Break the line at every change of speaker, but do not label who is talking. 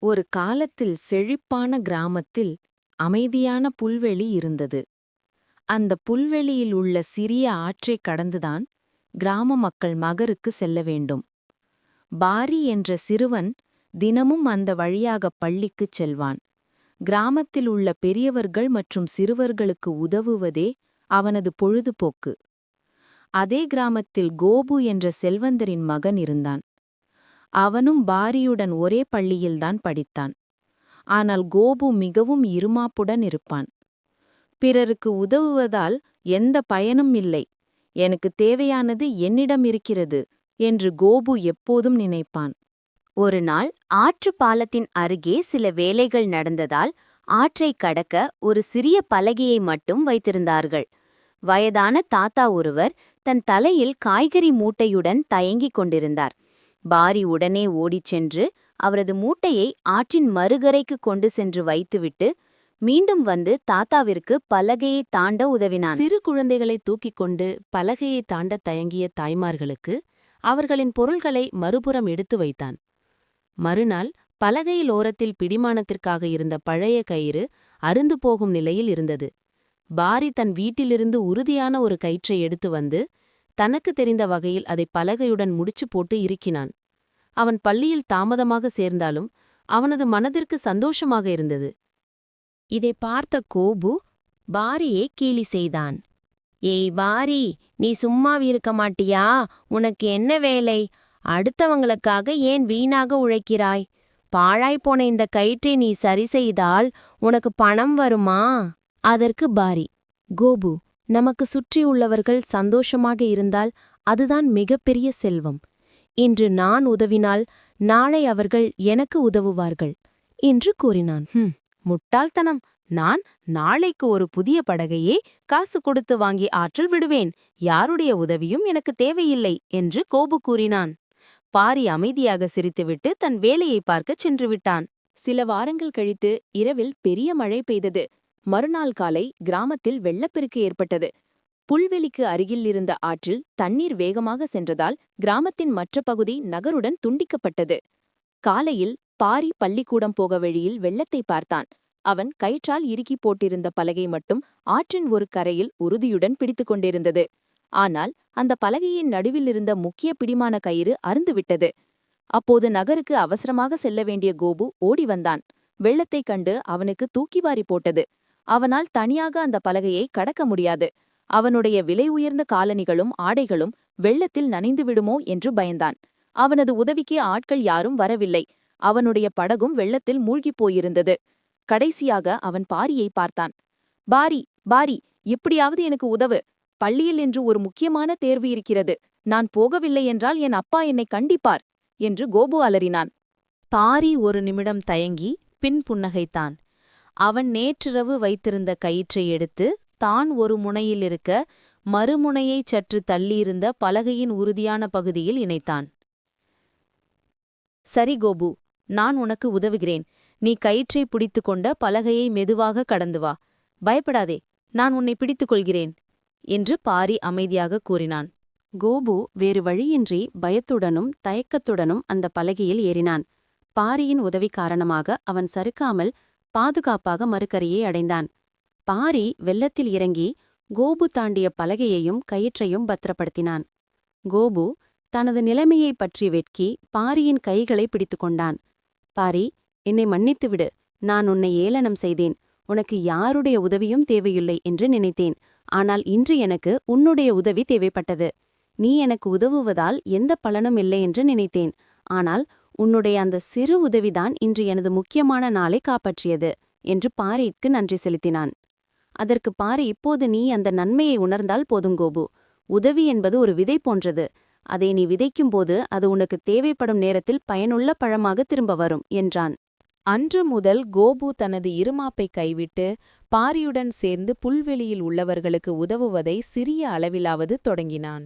ஒரு காலத்தில் செழிப்பான கிராமத்தில் அமைதியான புல்வெளி இருந்தது. அந்த புல்வெளியில் உள்ள சிறிய ஆற்றைக் கடந்துதான் கிராம மக்கள் மகருக்கு செல்ல வேண்டும். பாரி என்ற சிறுவன் தினமும் அந்த வழியாக பள்ளிக்குச் செல்வான். கிராமத்தில் உள்ள பெரியவர்கள் மற்றும் சிறுவர்களுக்கு உதவுவதே அவனது பொழுதுபோக்கு. அதே கிராமத்தில் கோபு என்ற செல்வந்தரின் மகன் இருந்தான். அவனும் பாரியுடன் ஒரே பள்ளியில்தான் படித்தான். ஆனால் கோபு மிகவும் இருமாப்புடன் இருப்பான். பிறருக்கு உதவுவதால் எந்த பயனும் இல்லை, எனக்கு தேவையானது என்னிடம் இருக்கிறது என்று கோபு எப்போதும் நினைப்பான்.
ஒரு நாள் ஆற்று பாலத்தின் அருகே சில வேலைகள் நடந்ததால் ஆற்றைக் கடக்க ஒரு சிறிய பலகையை மட்டும் வைத்திருந்தார்கள். வயதான தாத்தா ஒருவர் தன் தலையில் காய்கறி மூட்டையுடன் தயங்கிக் கொண்டிருந்தார். பாரி உடனே ஓடிச் சென்று அவரது மூட்டையை ஆற்றின் மறுகரைக்கு கொண்டு சென்று வைத்துவிட்டு மீண்டும் வந்து தாத்தாவிற்கு பலகையை தாண்ட உதவினான்.
சிறு குழந்தைகளை தூக்கிக் கொண்டு பலகையை தாண்டத் தயங்கிய தாய்மார்களுக்கு அவர்களின் பொருள்களை மறுபுறம் எடுத்து வைத்தான். மறுநாள் பலகையில் ஓரத்தில் பிடிமானத்திற்காக இருந்த பழைய கயிறு அறுந்து போகும் நிலையில் இருந்தது. பாரி தன் வீட்டிலிருந்து உறுதியான ஒரு கயிற்றை எடுத்து வந்து தனக்கு தெரிந்த வகையில் அதை பலகையுடன் முடிச்சு போட்டு இறுக்கினான். அவன் பள்ளியில் தாமதமாக சேர்ந்தாலும் அவனது மனதிற்கு சந்தோஷமாக இருந்தது.
இதை பார்த்த கோபு பாரியை கேலி செய்தான். ஏய் பாரி, நீ சும்மாவிருக்க மாட்டியா? உனக்கு என்ன வேலை? அடுத்தவங்களுக்காக ஏன் வீணாக உழைக்கிறாய்? பாழாய்ப்போன இந்த கயிற்றை நீ சரி செய்தால் உனக்கு பணம் வருமா? அதற்கு பாரி, கோபு, நமக்கு சுற்றியுள்ளவர்கள் சந்தோஷமாக இருந்தால் அதுதான் மிகப்பெரிய செல்வம். இன்று நான் உதவினால் நாளை அவர்கள் எனக்கு உதவுவார்கள் என்று கூறினான்.
முட்டாள்தனம்! நான் நாளைக்கு ஒரு புதிய படகையே காசு கொடுத்து வாங்கி ஆற்றில் விடுவேன். யாருடைய உதவியும் எனக்கு தேவையில்லை என்று கோபு கூறினான். பாரி அமைதியாக சிரித்துவிட்டு தன் வேலையை பார்க்கச் சென்று விட்டான். சில வாரங்கள் கழித்து இரவில் பெரிய மழை பெய்தது. மறுநாள் காலை கிராமத்தில் வெள்ளப்பெருக்கு ஏற்பட்டது. புல்வெளிக்கு அருகில் இருந்த ஆற்றில் தண்ணீர் வேகமாக சென்றதால் கிராமத்தின் மற்ற பகுதி நகருடன் துண்டிக்கப்பட்டது. காலையில் பாரி பள்ளிக்கூடம் போக வழியில் வெள்ளத்தை பார்த்தான். அவன் கயிற்றால் இறுக்கி போட்டிருந்த பலகை மட்டும் ஆற்றின் ஒரு கரையில் உறுதியுடன் பிடித்துக் கொண்டிருந்தது. ஆனால் அந்த பலகையின் நடுவில் இருந்த முக்கிய பிடிமான கயிறு அறுந்துவிட்டது. அப்போது நகருக்கு அவசரமாக செல்ல வேண்டிய கோபு ஓடி வந்தான். வெள்ளத்தைக் கண்டு அவனுக்கு தூக்கி வாரி போட்டது. அவனால் தனியாக அந்த பலகையை கடக்க முடியாது. அவனுடைய விலை உயர்ந்த காலணிகளும் ஆடைகளும் வெள்ளத்தில் நனைந்து விடுமோ என்று பயந்தான். அவனது உதவிக்கு ஆட்கள் யாரும் வரவில்லை. அவனுடைய படகும் வெள்ளத்தில் மூழ்கிப் போயிருந்தது. கடைசியாக அவன் பாரியை பார்த்தான். பாரி, பாரி, எப்படியாவது எனக்கு உதவு. பள்ளியில் இன்று ஒரு முக்கியமான தேர்வு இருக்கிறது. நான் போகவில்லை என்றால் என் அப்பா என்னை கண்டிப்பார் என்று கோபு அலறினான். பாரி ஒரு நிமிடம் தயங்கி பின் புன்னகைத்தான். அவன் நேற்றிரவு வைத்திருந்த கயிற்றை எடுத்து தான் ஒரு முனையில் இருக்க மறுமுனையைச் சற்று தள்ளியிருந்த பலகையின் உறுதியான பகுதியில் இணைத்தான். சரி கோபு, நான் உனக்கு உதவுகிறேன். நீ கயிற்றை பிடித்து கொண்ட பலகையை மெதுவாக கடந்து வா. பயப்படாதே, நான் உன்னை பிடித்துக் கொள்கிறேன் என்று பாரி அமைதியாக கூறினான். கோபு வேறு வழியின்றி பயத்துடனும் தயக்கத்துடனும் அந்த பலகையில் ஏறினான். பாரியின் உதவி காரணமாக அவன் சறுக்காமல் பாதுகாப்பாக மறுகரையை அடைந்தான். பாரி வெள்ளத்தில் இறங்கி கோபு தாண்டிய பலகையையும் கயிற்றையும் பத்திரப்படுத்தினான். கோபு தனது நிலைமையைப் பற்றி வெட்கி பாரியின் கைகளை பிடித்துக் கொண்டான். பாரி, என்னை மன்னித்துவிடு. நான் உன்னை ஏளனம் செய்தேன். உனக்கு யாருடைய உதவியும் தேவையில்லை என்று நினைத்தேன். ஆனால் இன்று எனக்கு உன்னுடைய உதவி தேவைப்பட்டது. நீ எனக்கு உதவுவதால் எந்த பலனும் இல்லை என்று நினைத்தேன். ஆனால் உன்னுடைய அந்த சிறு உதவிதான் இன்று எனது முக்கியமான நாளை காப்பாற்றியது என்று பாரிக்கு நன்றி செலுத்தினான். அதற்கு பாரி, இப்போது நீ அந்த நன்மையை உணர்ந்தால் போதும் கோபு. உதவி என்பது ஒரு விதை போன்றது. அதை நீ விதைக்கும்போது அது உனக்கு தேவைப்படும் நேரத்தில் பயனுள்ள பழமாக திரும்ப வரும் என்றான். அன்று முதல் கோபு தனது இருமாப்பை கைவிட்டு பாரியுடன் சேர்ந்து புல்வெளியில் உள்ளவர்களுக்கு உதவுவதை சிறிய அளவிலாவது தொடங்கினான்.